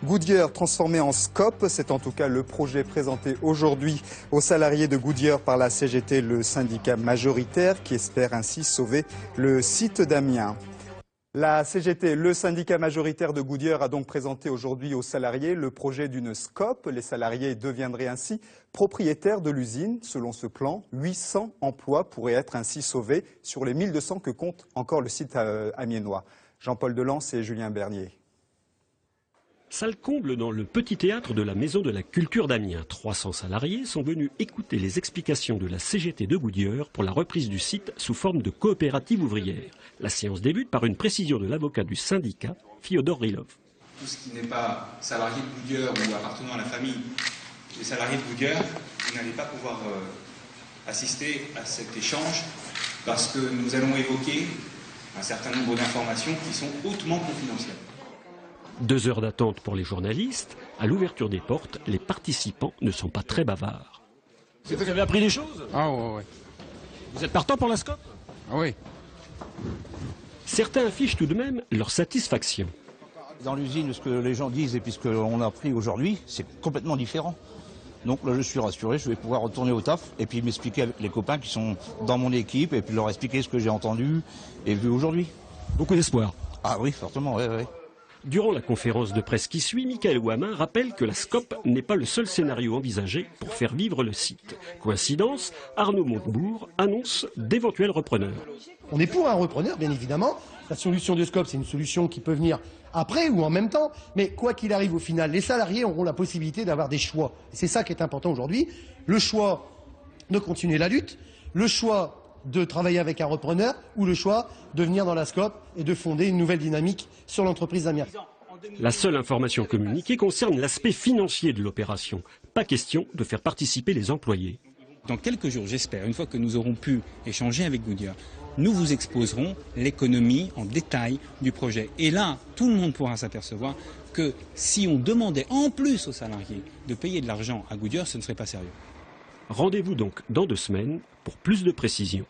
Goodyear transformé en Scope, c'est en tout cas le projet présenté aujourd'hui aux salariés de Goodyear par la CGT, le syndicat majoritaire qui espère ainsi sauver le site d'Amiens. La CGT, le syndicat majoritaire de Goodyear, a donc présenté aujourd'hui aux salariés le projet d'une Scope. Les salariés deviendraient ainsi propriétaires de l'usine. Selon ce plan, 800 emplois pourraient être ainsi sauvés sur les 1200 que compte encore le site amiénois. Jean-Paul Delance et Julien Bernier. Salle comble dans le petit théâtre de la Maison de la Culture d'Amiens. 300 salariés sont venus écouter les explications de la CGT de Goodyear pour la reprise du site sous forme de coopérative ouvrière. La séance débute par une précision de l'avocat du syndicat, Fyodor Rilov. Tout ce qui n'est pas salarié de Goodyear ou appartenant à la famille des salariés de Goodyear, vous n'allez pas pouvoir assister à cet échange parce que nous allons évoquer un certain nombre d'informations qui sont hautement confidentielles. 2 heures d'attente pour les journalistes. À l'ouverture des portes, les participants ne sont pas très bavards. Vous avez appris des choses? Ah ouais. Vous êtes partant pour la Scope? Ah oui. Certains affichent tout de même leur satisfaction. Dans l'usine, ce que les gens disent et puis ce qu'on a appris aujourd'hui, c'est complètement différent. Donc là, je suis rassuré, je vais pouvoir retourner au taf et puis m'expliquer avec les copains qui sont dans mon équipe et puis leur expliquer ce que j'ai entendu et vu aujourd'hui. Beaucoup d'espoir. Ah oui, fortement, oui. Durant la conférence de presse qui suit, Michael Ouamin rappelle que la Scope n'est pas le seul scénario envisagé pour faire vivre le site. Coïncidence, Arnaud Montebourg annonce d'éventuels repreneurs. On est pour un repreneur, bien évidemment. La solution de Scope, c'est une solution qui peut venir après ou en même temps. Mais quoi qu'il arrive au final, les salariés auront la possibilité d'avoir des choix. C'est ça qui est important aujourd'hui. Le choix de continuer la lutte, le choix de travailler avec un repreneur ou le choix de venir dans la Scope et de fonder une nouvelle dynamique sur l'entreprise d'Amiens. La seule information communiquée concerne l'aspect financier de l'opération. Pas question de faire participer les employés. Dans quelques jours, j'espère, une fois que nous aurons pu échanger avec Goodyear, nous vous exposerons l'économie en détail du projet. Et là, tout le monde pourra s'apercevoir que si on demandait en plus aux salariés de payer de l'argent à Goodyear, ce ne serait pas sérieux. Rendez-vous donc dans 2 semaines pour plus de précisions.